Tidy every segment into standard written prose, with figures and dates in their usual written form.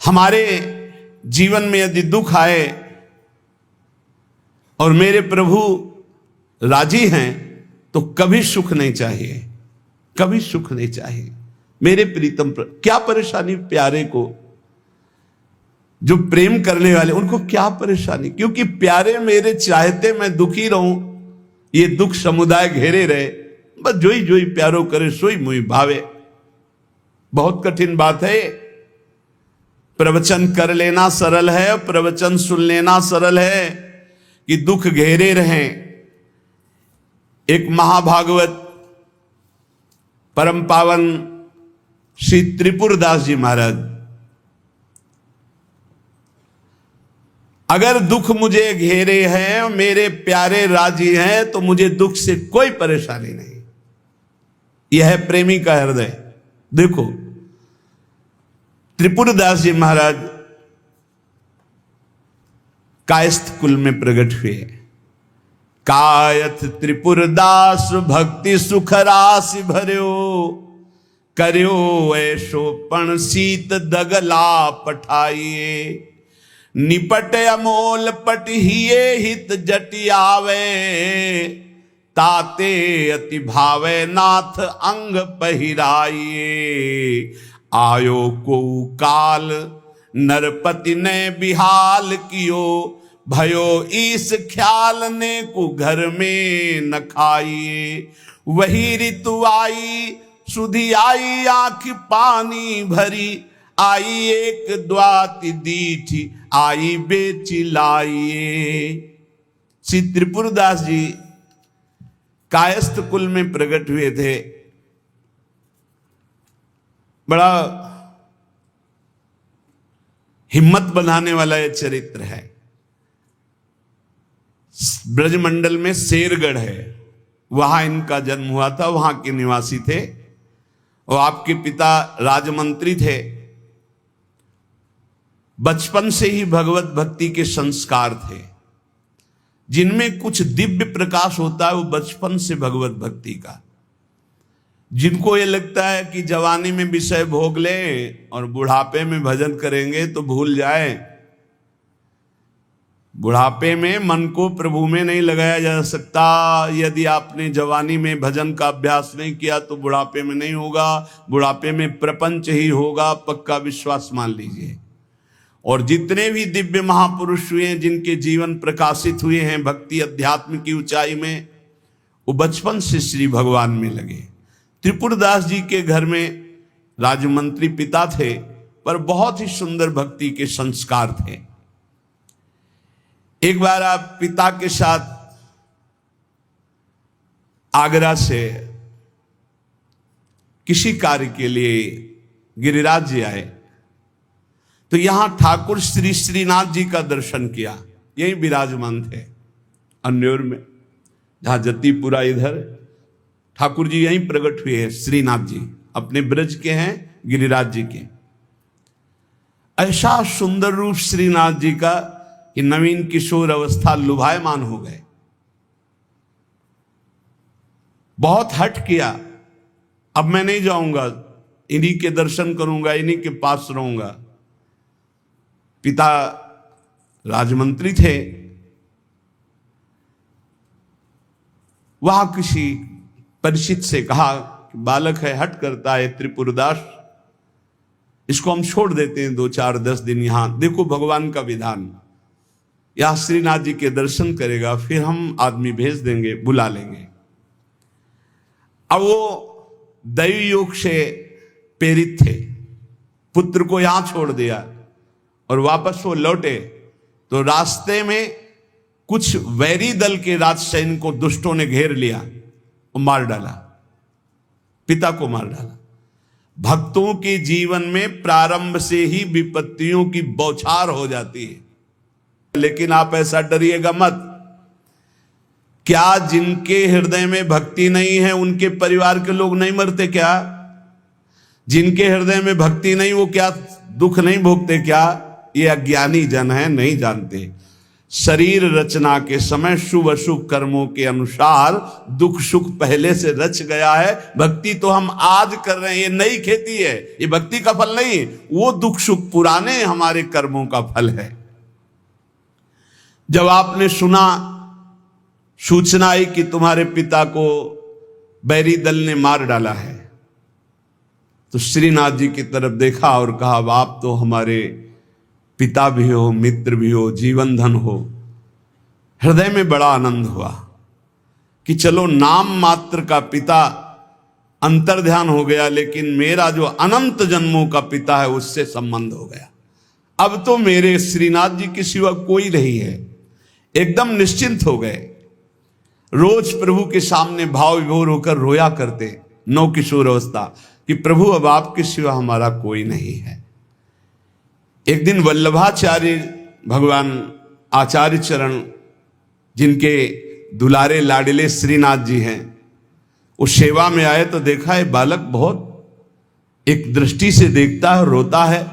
हमारे जीवन में यदि दुख आए और मेरे प्रभु राजी हैं तो कभी सुख नहीं चाहिए, कभी सुख नहीं चाहिए। मेरे प्रीतम क्या परेशानी प्यारे को, जो प्रेम करने वाले उनको क्या परेशानी, क्योंकि प्यारे मेरे चाहते मैं दुखी रहूं, ये दुख समुदाय घेरे रहे, बस जोई जोई प्यारो करे सोई मुई भावे। बहुत कठिन बात है। प्रवचन कर लेना सरल है, प्रवचन सुन लेना सरल है, कि दुख घेरे रहें। एक महाभागवत परम पावन श्री त्रिपुरदास जी महाराज, अगर दुख मुझे घेरे हैं, मेरे प्यारे राजी हैं, तो मुझे दुख से कोई परेशानी नहीं। यह है प्रेमी का हृदय। देखो त्रिपुरदास जी महाराज कायस्थ कुल में प्रकट हुए। कायथ त्रिपुरदास भक्ति सुख राशि भर्यो, कर्यो ऐशो पण शीत दगला पठाइए। निपट अमोल पटहिए हित जटियावे, ताते अति भावे नाथ अंग पहिराइए। आयो को काल नरपति ने बिहाल कियो, भयो ईस ख्याल ने को घर में न खाइए। वही ऋतु आई सुधी आई आंख पानी भरी, आई एक द्वाति दीठी आई बेची लाइए। श्री त्रिपुरदास जी कायस्थ कुल में प्रकट हुए थे। बड़ा हिम्मत बनाने वाला यह चरित्र है। ब्रजमंडल में शेरगढ़ है, वहां इनका जन्म हुआ था, वहां के निवासी थे और आपके पिता राजमंत्री थे। बचपन से ही भगवत भक्ति के संस्कार थे। जिनमें कुछ दिव्य प्रकाश होता है वो बचपन से भगवत भक्ति का। जिनको ये लगता है कि जवानी में विषय भोग लें और बुढ़ापे में भजन करेंगे तो भूल जाए। बुढ़ापे में मन को प्रभु में नहीं लगाया जा सकता। यदि आपने जवानी में भजन का अभ्यास नहीं किया तो बुढ़ापे में नहीं होगा। बुढ़ापे में प्रपंच ही होगा, पक्का विश्वास मान लीजिए। और जितने भी दिव्य महापुरुष हुए हैं, जिनके जीवन प्रकाशित हुए हैं भक्ति अध्यात्म की ऊंचाई में, वो बचपन से श्री भगवान में लगे। त्रिपुरदास जी के घर में राजमंत्री पिता थे, पर बहुत ही सुंदर भक्ति के संस्कार थे। एक बार आप पिता के साथ आगरा से किसी कार्य के लिए गिरिराज जी आए, तो यहां ठाकुर श्री श्रीनाथ जी का दर्शन किया। यही विराजमान थे अन्योर में, जहां जतीपुरा इधर ठाकुर जी यहीं प्रकट हुए हैं। श्रीनाथ जी अपने ब्रज के हैं, गिरिराज जी के। ऐसा सुंदर रूप श्रीनाथ जी का कि नवीन किशोर अवस्था लुभायमान हो गए। बहुत हट किया, अब मैं नहीं जाऊंगा, इन्हीं के दर्शन करूंगा, इन्हीं के पास रहूंगा। पिता राजमंत्री थे, वहां किसी परिचित से कहा कि बालक है, हट करता है त्रिपुरदास, इसको हम छोड़ देते हैं 2-4-10 दिन यहां। देखो भगवान का विधान, यहां श्रीनाथ जी के दर्शन करेगा, फिर हम आदमी भेज देंगे, बुला लेंगे। अब वो दैवी योग से प्रेरित थे, पुत्र को यहां छोड़ दिया और वापस वो लौटे तो रास्ते में कुछ वैरी दल के राजसैन को दुष्टों ने घेर लिया और मार डाला, पिता को मार डाला। भक्तों के जीवन में प्रारंभ से ही विपत्तियों की बौछार हो जाती है, लेकिन आप ऐसा डरिएगा मत। क्या जिनके हृदय में भक्ति नहीं है उनके परिवार के लोग नहीं मरते क्या? जिनके हृदय में भक्ति नहीं वो क्या दुख नहीं भोगते क्या? ये अज्ञानी जन है, नहीं जानते। शरीर रचना के समय शुभ अशुभ कर्मों के अनुसार दुख सुख पहले से रच गया है। भक्ति तो हम आज कर रहे हैं, ये नई खेती है, ये भक्ति का फल नहीं, वो दुख सुख पुराने हमारे कर्मों का फल है। जब आपने सुना, सूचना आई कि तुम्हारे पिता को बैरी दल ने मार डाला है, तो श्रीनाथ जी की तरफ देखा और कहा, आप तो हमारे पिता भी हो, मित्र भी हो, जीवन धन हो। हृदय में बड़ा आनंद हुआ कि चलो नाम मात्र का पिता अंतर्ध्यान हो गया, लेकिन मेरा जो अनंत जन्मों का पिता है उससे संबंध हो गया। अब तो मेरे श्रीनाथ जी के सिवा कोई नहीं है। एकदम निश्चिंत हो गए। रोज प्रभु के सामने भाव विभोर होकर रोया करते, नौ किशोर अवस्था, कि प्रभु अब आपके सिवा हमारा कोई नहीं है। एक दिन वल्लभाचार्य भगवान आचार्य चरण, जिनके दुलारे लाडिले श्रीनाथ जी हैं, वो सेवा में आए तो देखा है बालक बहुत एक दृष्टि से देखता है, रोता है।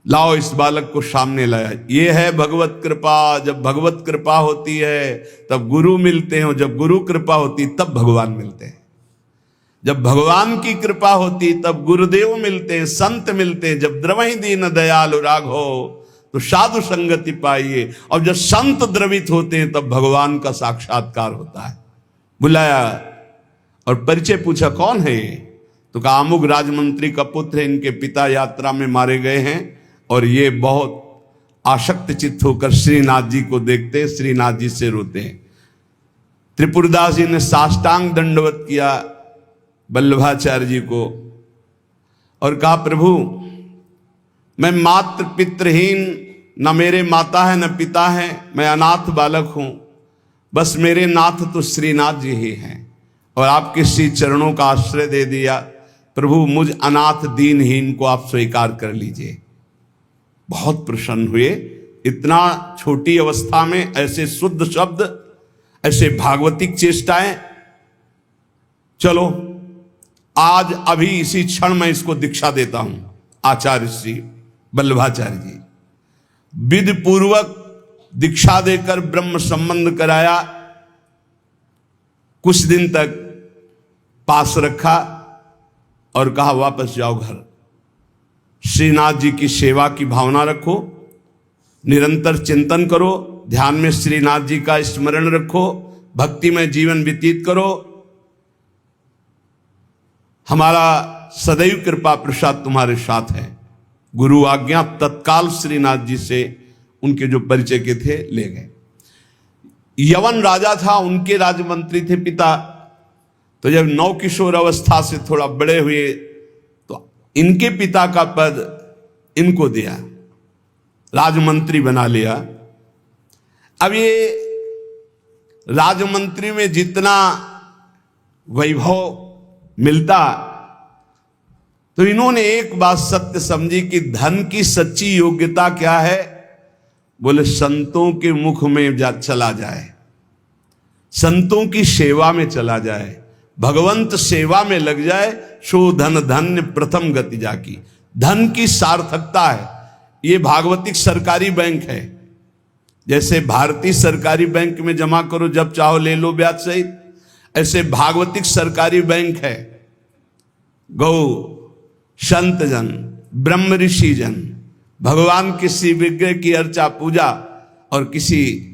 लाओ इस बालक को सामने लाया। ये है भगवत कृपा। जब भगवत कृपा होती है तब गुरु मिलते हैं, जब गुरु कृपा होती तब भगवान मिलते हैं। जब भगवान की कृपा होती तब गुरुदेव मिलते हैं, संत मिलते हैं। जब द्रवहि दीन दयालु राघो तो साधु संगति पाइए। और जब संत द्रवित होते हैं तब भगवान का साक्षात्कार होता है। बुलाया और परिचय पूछा, कौन है ये? तो कहा अमुक राजमंत्री का पुत्र है, इनके पिता यात्रा में मारे गए हैं और ये बहुत आसक्त चित्त होकर श्रीनाथ जी को देखते हैं, श्रीनाथ जी से रोते हैं। त्रिपुरदास जी ने साष्टांग दंडवत किया वल्लभाचार्य जी को और कहा, प्रभु मैं मात्र पितृहीन, न मेरे माता है न पिता है, मैं अनाथ बालक हूं। बस मेरे नाथ तो श्रीनाथ जी ही हैं और आपके श्री चरणों का आश्रय दे दिया। प्रभु मुझ अनाथ दीनहीन को आप स्वीकार कर लीजिए। बहुत प्रसन्न हुए। इतना छोटी अवस्था में ऐसे शुद्ध शब्द, ऐसे भागवतिक चेष्टाएं। चलो आज अभी इसी क्षण मैं इसको दीक्षा देता हूं। आचार्य श्री वल्लभाचार्य जी विधि पूर्वक दीक्षा देकर ब्रह्म संबंध कराया। कुछ दिन तक पास रखा और कहा वापस जाओ घर। श्रीनाथ जी की सेवा की भावना रखो, निरंतर चिंतन करो, ध्यान में श्रीनाथ जी का स्मरण रखो, भक्ति में जीवन व्यतीत करो। हमारा सदैव कृपा प्रसाद तुम्हारे साथ है। गुरु आज्ञा तत्काल श्रीनाथ जी से उनके जो परिचय के थे ले गए। यवन राजा था, उनके राजमंत्री थे पिता। तो जब नौ किशोर अवस्था से थोड़ा बड़े हुए तो इनके पिता का पद इनको दिया, राजमंत्री बना लिया। अब ये राजमंत्री में जितना वैभव मिलता, तो इन्होंने एक बात सत्य समझी कि धन की सच्ची योग्यता क्या है। बोले संतों के मुख में चला जाए, संतों की सेवा में चला जाए, भगवंत सेवा में लग जाए, सो धन धन्य प्रथम गति जाकी। धन की सार्थकता है। ये भागवतिक सरकारी बैंक है। जैसे भारतीय सरकारी बैंक में जमा करो जब चाहो ले लो ब्याज सहित, ऐसे भागवतिक सरकारी बैंक है। गौ संत जन, ब्रह्म ऋषि जन, भगवान किसी विग्रह की अर्चा पूजा और किसी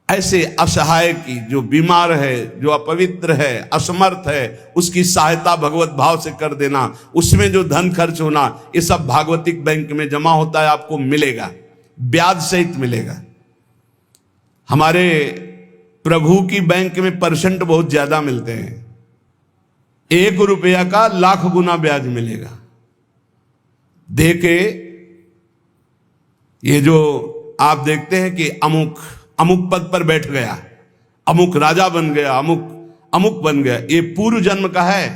ऐसे असहाय की जो बीमार है, जो अपवित्र है, असमर्थ है, उसकी सहायता भगवत भाव से कर देना, उसमें जो धन खर्च होना, ये सब भागवतिक बैंक में जमा होता है। आपको मिलेगा, ब्याज सहित मिलेगा। हमारे प्रभु की बैंक में परसेंट बहुत ज्यादा मिलते हैं। 1 रुपया का लाख गुना ब्याज मिलेगा। देके ये जो आप देखते हैं कि अमुक अमुक पद पर बैठ गया, अमुक राजा बन गया, अमुक अमुक बन गया, ये पूर्व जन्म का है।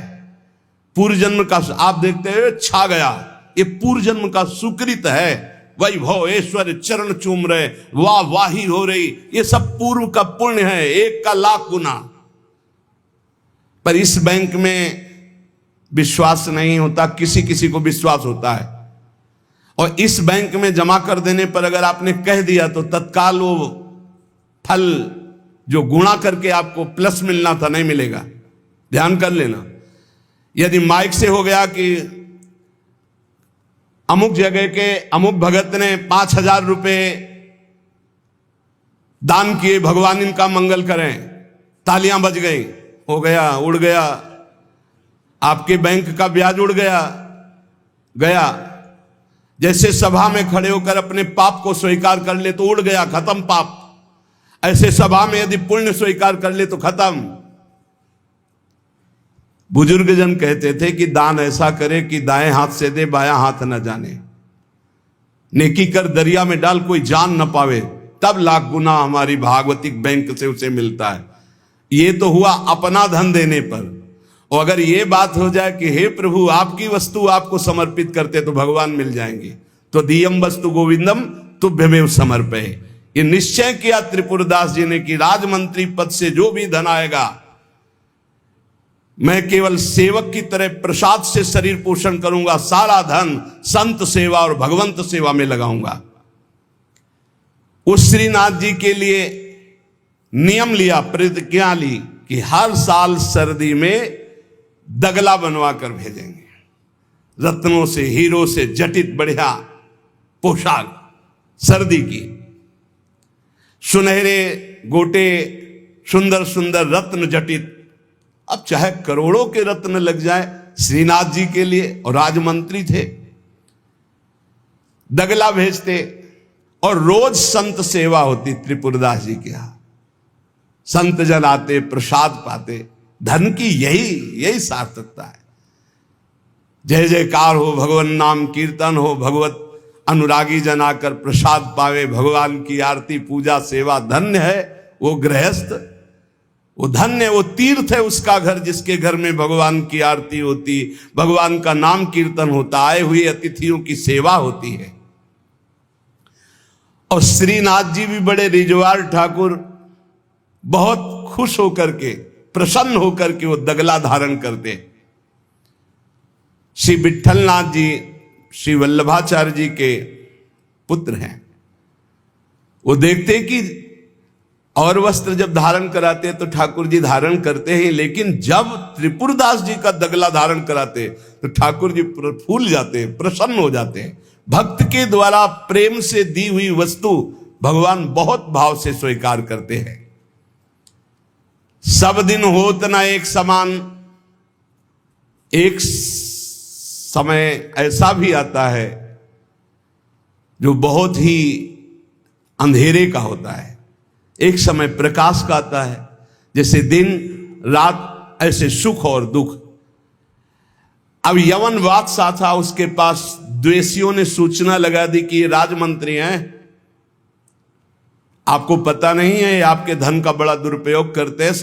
पूर्व जन्म का आप देखते हैं छा गया, ये पूर्व जन्म का सुकृत है। वैभव ऐश्वर्य चरण चूम रहे, वाह वाही हो रही, ये सब पूर्व का पुण्य है, 1 का लाख गुना। पर इस बैंक में विश्वास नहीं होता, किसी किसी को विश्वास होता है। और इस बैंक में जमा कर देने पर अगर आपने कह दिया तो तत्काल वो फल जो गुणा करके आपको प्लस मिलना था नहीं मिलेगा, ध्यान कर लेना। यदि माइक से हो गया कि अमुक जगह के अमुक भगत ने 5,000 रुपए दान किए, भगवान इनका मंगल करें, तालियां बज गई, हो गया, उड़ गया, आपके बैंक का ब्याज उड़ गया। जैसे सभा में खड़े होकर अपने पाप को स्वीकार कर ले तो उड़ गया, खत्म पाप। ऐसे सभा में यदि पुण्य स्वीकार कर ले तो खत्म। बुजुर्ग जन कहते थे कि दान ऐसा करे कि दाएं हाथ से दे बायां हाथ न जाने, नेकी कर दरिया में डाल कोई जान न पावे, तब लाख गुना हमारी भागवतिक बैंक से उसे मिलता है। ये तो हुआ अपना धन देने पर। और अगर ये बात हो जाए कि हे प्रभु आपकी वस्तु आपको समर्पित करते तो भगवान मिल जाएंगे, तो दियम वस्तु गोविंदम तुभ्यमेव समर्पये। ये निश्चय किया त्रिपुरदास जी ने कि राजमंत्री पद से जो भी धन आएगा मैं केवल सेवक की तरह प्रसाद से शरीर पोषण करूंगा, सारा धन संत सेवा और भगवंत सेवा में लगाऊंगा। उस श्रीनाथ जी के लिए नियम लिया, प्रतिज्ञा ली कि हर साल सर्दी में दगला बनवा कर भेजेंगे, रत्नों से हीरो से जटित बढ़िया पोशाक सर्दी की, सुनहरे गोटे सुंदर सुंदर रत्न जटित। अब चाहे करोड़ों के रत्न लग जाए श्रीनाथ जी के लिए, और राजमंत्री थे, दगला भेजते और रोज संत सेवा होती त्रिपुरदास जी के यहां। संत जन आते, प्रसाद पाते, धन की यही सार्थकता है। जय जयकार हो, भगवान नाम कीर्तन हो, भगवत अनुरागी जन आकर प्रसाद पावे, भगवान की आरती पूजा सेवा। धन्य है वो गृहस्थ, वो धन्य, वो तीर्थ है उसका घर जिसके घर में भगवान की आरती होती, भगवान का नाम कीर्तन होता, आए हुए अतिथियों की सेवा होती है। और श्रीनाथ जी भी बड़े रिजवार ठाकुर, बहुत खुश होकर के, प्रसन्न होकर के वो दगला धारण करते। श्री विठलनाथ जी श्री वल्लभाचार्य जी के पुत्र हैं। वो देखते कि और वस्त्र जब धारण कराते तो ठाकुर जी धारण करते हैं, लेकिन जब त्रिपुरदास जी का दगला धारण कराते तो ठाकुर जी फूल जाते हैं, प्रसन्न हो जाते हैं। भक्त के द्वारा प्रेम से दी हुई वस्तु भगवान बहुत भाव से स्वीकार करते हैं। सब दिन होत ना एक समान, एक समय ऐसा भी आता है जो बहुत ही अंधेरे का होता है, एक समय प्रकाश का आता है। जैसे दिन रात ऐसे सुख और दुख। अब यवन बादशाह था, उसके पास द्वेषियों ने सूचना लगा दी कि ये राजमंत्री हैं, आपको पता नहीं है, आपके धन का बड़ा दुरुपयोग करते हैं,